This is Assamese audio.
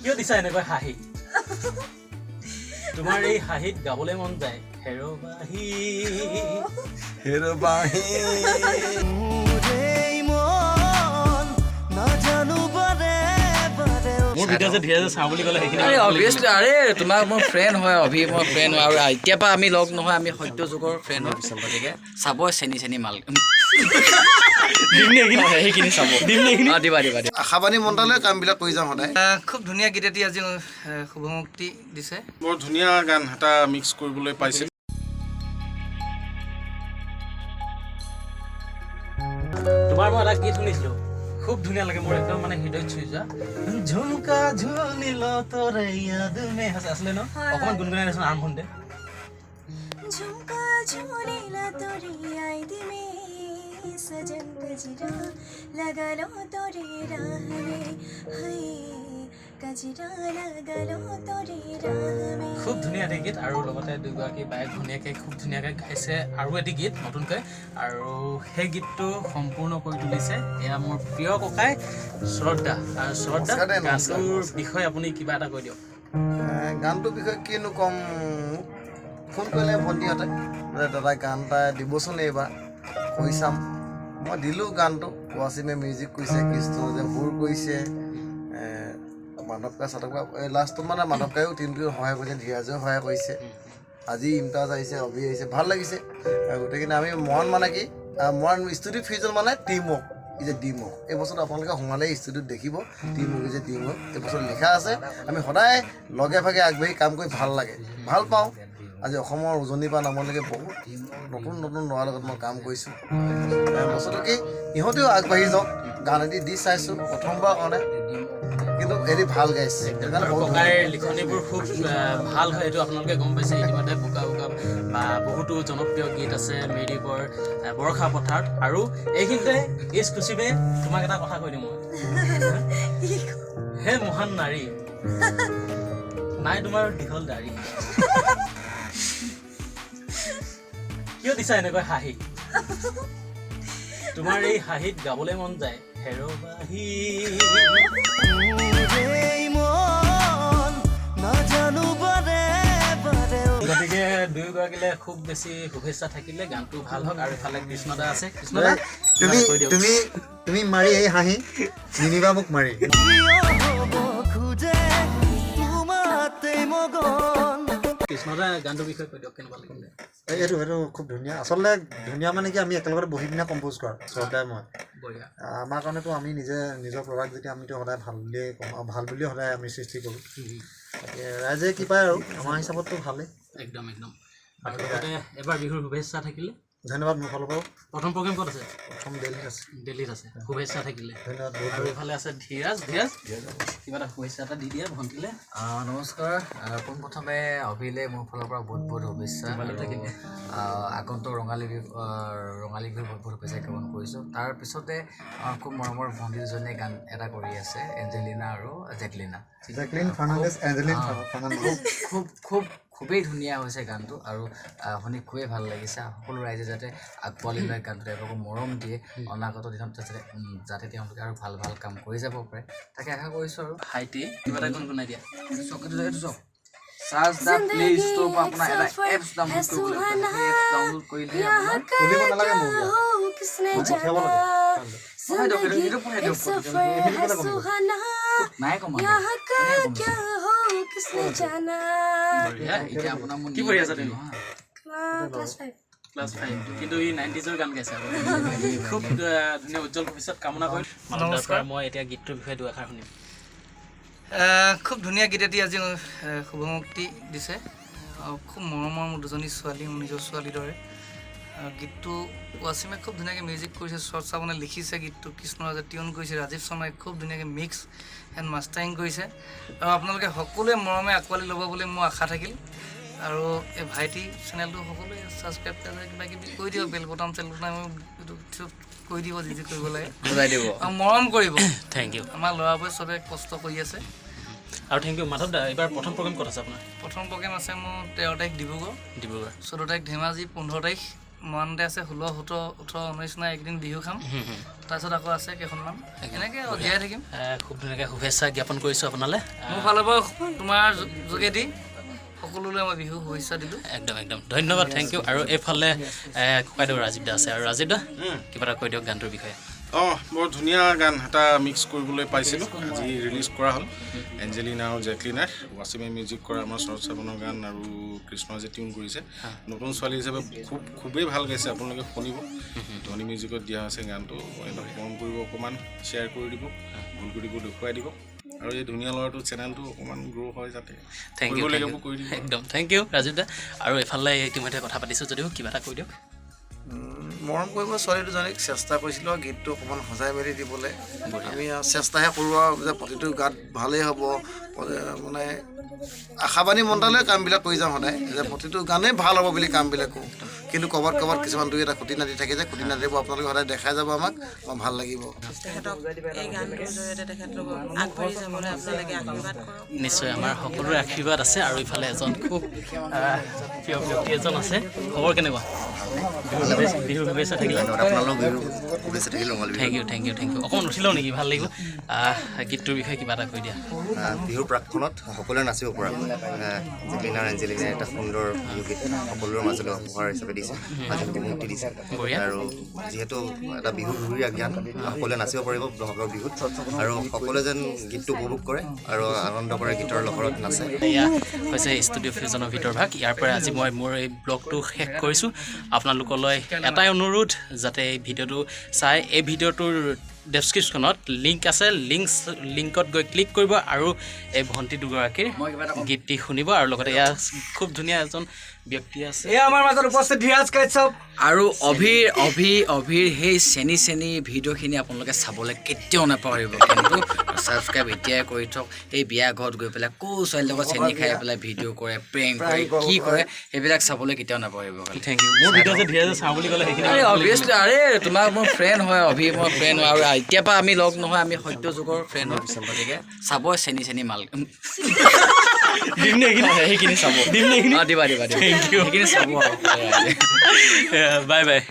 কিয় দিছা এনেকৈ হাঁহি তোমাৰ এই হাঁহিত গাবলৈ মন যায় হেৰবাহি হেৰবাহি মোৰ ভিডিঅ' যে ধীৰে চাওঁ বুলি ক'লে সেইখিনি আৰে অবভিয়াছলি আৰে তোমাক মোৰ ফ্ৰেণ্ড হয় অভি মোৰ ফ্ৰেণ্ড হয় আৰু এতিয়াৰ পৰা আমি লগ নহয় আমি সত্য যুগৰ ফ্ৰেণ্ড হয় গতিকে চাব চেনি মাল সেইখিনি চাব দিবা আশাবাণী মন্ত্ৰালয়ে কামবিলাক কৰি যাওঁ সদায় খুব ধুনীয়া গীত এটি আজি শুভমুক্তি দিছে বৰ ধুনীয়া গান এটা মিক্স কৰিবলৈ পাইছে তোমাৰ মই এটা গীত শুনিছিলো খুব ধুনীয়া লাগে মোৰ একদম মানে হৃদয় চুই যোৱা ঝুমকা ঝুলিল তোৰ ইয়াদ মে আছিলে ন অকমান গুণগুণাই দেচোন আৰম্ভণতে झुमका झूलेला तोरी याद में सजन गजरा लगा लो तोरी राह में हाय गजरा लगा लो तोरी राह में খুব ধুনীয়া এটি গীত আৰু লগতে দুগৰাকী বায়েক ধুনীয়াকৈ খুব ধুনীয়াকৈ গাইছে আৰু এটি গীত নতুনকৈ আৰু সেই গীতটো সম্পূৰ্ণ কৰি তুলিছে এয়া মোৰ প্ৰিয় ককাই শ্ৰদ্ধা আৰু শ্ৰদ্ধা গানটোৰ বিষয়ে আপুনি কিবা এটা কৈ দিয়ক গানটোৰ বিষয়ে কিনো ক'ম ফোন কৰিলে ভণ্টিহঁতে দাদা গান এটা দিবচোন এইবাৰ কৈ চাম মই দিলোঁ গানটো ৱাচিমে মিউজিক কৰিছে কৃষ্ণ যে সুৰ কৰিছে মাধৱকাই চাধৱকাই লাষ্টত মানে মাধৱকাইও টিমটোৱে সহায় কৰিছে ধীৰাজেও সহায় কৰিছে আজি ইমতাজ আহিছে অভি আহিছে ভাল লাগিছে গোটেইখিনি আমি মন মানে কি মন ষ্টুডিঅ' ফিউজন মানে team work is a team work এই বছৰটো আপোনালোকে সোমালে ষ্টুডিঅ'ত দেখিব team work is a team work এই বছৰত লিখা আছে আমি সদায় লগে ভাগে আগবাঢ়ি কাম কৰি ভাল লাগে ভাল পাওঁ আজি অসমৰ উজনিৰ পৰা নামলৈকে বহুত নতুন ল'ৰাৰ লগত মই কাম কৰিছোঁ বস্তুটো কি ইহঁতেও আগবাঢ়ি যাওক গান এটি দি চাইছোঁ প্ৰথমবাৰ কাৰণে কিন্তু এটি ভাল গাইছে ককাইৰ লিখনিবোৰ খুব ভাল হয় এইটো আপোনালোকে গম পাইছে ইতিমধ্যে বোকা বা বহুতো জনপ্ৰিয় গীত আছে মেৰিবৰ বৰষা পথাৰত আৰু এইখিনিতে এক্সক্লুচিভে তোমাক এটা কথা কৈ দিম মই হে মহান নাৰী নাই তোমাৰ দীঘল দাড়ি কিয় দিছা এনেকৈ হাঁহি তোমাৰ এই হাঁহিত গাবলৈ মন যায় হেৰবাহি গতিকে দুয়োগৰাকীলৈ খুব বেছি শুভেচ্ছা থাকিলে গানটো ভাল হওক আৰু ইফালে কৃষ্ণদা আছে কৃষ্ণদা তুমি মাৰি এই হাঁহি নিনিবা মোক মাৰি কৃষ্ণদা গানটোৰ বিষয়ে কৈ দিয়ক কেনেকুৱা লাগিলে এইটো খুব ধুনীয়া আচলতে ধুনীয়া মানে কি আমি একেলগতে বহি পিনে কম্প'জ কৰা শ্ৰদ্ধাই মই বঢ়িয়া আমাৰ কাৰণেতো আমি নিজৰ প্ৰডাক্ট যেতিয়া আমিতো সদায় ভাল বুলিয়ে সদায় আমি সৃষ্টি কৰোঁ ৰাইজে কি পায় আৰু আমাৰ হিচাপততো ভালেই একদম আৰু লগতে এবাৰ বিহুৰ শুভেচ্ছা থাকিলে ধন্যবাদ মোৰ ফালৰ পৰাও প্ৰথম প্ৰগ্ৰেম ক'ত আছে প্ৰথম দিল্লীত আছে শুভেচ্ছা থাকিলে ধন্যবাদ আৰু এইফালে আছে ধীৰাজ কিবা এটা শুভেচ্ছা এটা দি দিয়ে ভণ্টিলে নমস্কাৰ পোনপ্ৰথমে অভিলে মোৰ ফালৰ পৰা বহুত শুভেচ্ছা আগন্তুক ৰঙালী বিহুৰ বহুত শুভেচ্ছা জ্ঞাপন কৰিছোঁ তাৰপিছতে খুব মৰমৰ ভণ্টি দুজনীয়ে গান এটা কৰি আছে এঞ্জেলিনা আৰু জেকলিন ফাৰ্ণাণ্ডেজ এঞ্জেলিন ফাৰ্ণাণ্ডেজ খুবেই ধুনীয়া হৈছে গানটো আৰু শুনি খুবেই ভাল লাগিছে সকলো ৰাইজে যাতে আকোৱালি লয় গানটো তেওঁলোকক মৰম দিয়ে অনাগত দিনত যাতে তেওঁলোকে আৰু ভাল কাম কৰি যাব পাৰে তাকে আশা কৰিছোঁ আৰু হাইটি কিবা এটা গুণগুণাই দিয়া চাৰ্জ দা প্লে ষ্ট'ৰ পৰা আপোনাৰ এটা এপছ ডাউনলোড কৰিলে খুলিব নালাগে মোৰ किसने পঠিয়াব লাগে নাই কমা क्या हो किसने जाना এতিয়া আপোনাৰ মোৰ কি পঢ়ি আছা তুমি क्लास 5 ক্লাছ 5 কিন্তু ই 90s গান গাইছে খুব ধুনীয়া উজ্জ্বল ভৱিষ্যত কামনা কৰিম নমস্কাৰ মই এতিয়া গীতটোৰ বিষয়ে দুআষাৰ শুনিম খুব ধুনীয়া গীত এটি আজি শুভমুক্তি দিছে খুব মৰমৰ মোৰ দুজনী ছোৱালী মোৰ নিজৰ ছোৱালীৰ দৰে গীতটো ৱাচিমে খুব ধুনীয়াকৈ মিউজিক কৰিছে চৰ্চা মানে লিখিছে গীতটো কৃষ্ণৰাজে টিউন কৰিছে ৰাজীৱ শৰ্মাই খুব ধুনীয়াকৈ মিক্স এণ্ড মাষ্টাৰিং কৰিছে আৰু আপোনালোকে সকলোৱে মৰমে আঁকোৱালি ল'ব বুলি মোৰ আশা থাকিল আৰু এই ভাইটি চেনেলটো সকলোৱে ছাবস্ক্ৰাইব কিবা কিবি কৰি দিব বেল বটাম চেল বটাম কৈ দিব যি কৰিব লাগে আৰু মৰম কৰিব থেংক ইউ আমাৰ ল'ৰাবোৰে চবে কষ্ট কৰি আছে আৰু থেংক ইউ মাধৱ দা এইবাৰ প্ৰথম প্ৰগ্ৰেম ক'ত আছে আপোনাৰ প্ৰথম প্ৰগ্ৰেম আছে মোৰ 13 তাৰিখ ডিব্ৰুগড় 14 তাৰিখ ধেমাজি 15 তাৰিখ মৰাণতে আছে 16, 17, 18, 19 নাই একদিন বিহু খাম তাৰপিছত আকৌ আছে কেইখনমান এনেকৈ জীয়াই থাকিম খুব ধুনীয়াকৈ শুভেচ্ছা জ্ঞাপন কৰিছোঁ আপোনালৈ মোৰ ফালৰ পৰা তোমাৰ যোগেদি সকলোলৈ মই বিহু শুভেচ্ছা দিলোঁ একদম একদম ধন্যবাদ থেংক ইউ আৰু এইফালে ককাইদেউ ৰাজীৱ দা আছে আৰু ৰাজীৱ দা কিবা এটা কৈ দিয়ক গানটোৰ বিষয়ে অঁ বৰ ধুনীয়া গান এটা মিক্স কৰিবলৈ পাইছিলোঁ আজি ৰিলিজ কৰা হ'ল এঞ্জেলিনা আৰু জেকলিনাৰ ৱাচিমে মিউজিক কৰা আমাৰ শৰৎ চাবনৰ গান আৰু কৃষ্ণজে টিউন কৰিছে নতুন ছোৱালী হিচাপে খুবেই ভাল গাইছে আপোনালোকে শুনিব ধনী মিউজিকত দিয়া হৈছে গানটো মন কৰিব অকণমান শ্বেয়াৰ কৰি দিব ভুল কৰিব দেখুৱাই দিব আৰু এই ধুনীয়া ল'ৰাটোৰ চেনেলটো অকণমান গ্ৰ' হয় যাতে থেংক ইউ একদম থেংক ইউ ৰাজীৱ দা আৰু এইফালে ইতিমধ্যে কথা পাতিছোঁ যদিও কিবা এটা কৈ দিয়ক মৰম কৰিব ছোৱালী দুজনীক চেষ্টা কৰিছিলোঁ আৰু গীতটো অকণমান সজাই মেলি দিবলৈ আমি চেষ্টাহে কৰোঁ আৰু যে প্ৰতিটো গাত ভালেই হ'ব মানে আশাবাণী মন্ত্ৰালয়ে কামবিলাক কৰি যাওঁ সদায় যে প্ৰতিটো গানেই ভাল হ'ব বুলি কামবিলাক কৰোঁ কিন্তু ক'ৰবাত কিছুমান দুই এটা খুটি নাতি থাকে যে খুটি নাতিবোৰ আপোনালোকে সদায় দেখাই যাব আমাক ভাল লাগিব নিশ্চয় আমাৰ সকলোৰে আশীৰ্বাদ আছে আৰু ইফালে এজন খুব প্ৰিয় ব্যক্তি এজন আছে খবৰ কেনেকুৱা বিহু শুভেচ্ছা থাকিলে থেংক ইউ অকণমান উঠিলেও নেকি ভাল লাগিব গীতটোৰ বিষয়ে কিবা এটা কৈ দিয়া বিহুৰ প্ৰাকখনত সকলোৱে নাচিব পৰা জেকলিনা আৰু এঞ্জেলিনাই এটা সুন্দৰ বিহু গীত সকলোৰে মাজলৈ উপহাৰ হিচাপে দিছে মাজুলীক মুক্তি দিছে আৰু যিহেতু এটা বিহু ঘূৰি জ্ঞান সকলোৱে নাচিব পাৰিব বহাগৰ বিহুত আৰু সকলোৱে যেন গীতটো উপভোগ কৰে আৰু আনন্দ কৰে গীতৰ লহৰত নাচে এয়া হৈছে ষ্টুডিঅ' ফিউজনৰ ভিতৰভাগ ইয়াৰ পৰা আজি মই মোৰ এই ব্লগটো শেষ কৰিছোঁ আপোনালোকলৈ এটাই অনুৰোধ যাতে এই ভিডিঅ'টো চাই এই ভিডিঅ'টোৰ ডেছক্ৰিপশ্যনত লিংক আছে লিংকত গৈ ক্লিক কৰিব আৰু এই ভণ্টি দুগৰাকীৰ গীতটি শুনিব আৰু লগতে এয়া খুব ধুনীয়া এজন ব্যক্তি আছে আমাৰ মাজত উপস্থিত ধীৰাজ কাশ্যপ আৰু অভিৰ সেই চেনি ভিডিঅ'খিনি আপোনালোকে চাবলৈ কেতিয়াও নাপাহৰিব কিন্তু ছাবস্ক্ৰাইব এতিয়াই কৰি থওক এই বিয়া ঘৰত গৈ পেলাই ছোৱালীৰ লগত চেনি খাই পেলাই ভিডিঅ' কৰে প্ৰেংক কৰে কি কৰে সেইবিলাক চাবলৈ কেতিয়াও নাপাহৰিব থেংক ইউ মোৰ ভিডিঅ' যে ধীৰাজে চাওঁ বুলি ক'লে সেইখিনি অভিয়াছলি তোমাক মোৰ ফ্ৰেণ্ড হয় মোৰ ফ্ৰেণ্ড হয় আৰু এতিয়াৰ পৰা আমি লগ নহয় আমি সত্য যুগৰ ফ্ৰেণ্ড হয় গতিকে চাব চেনি মাল সেইখিনি চাব দিবা সেইখিনি চাব বাই বাই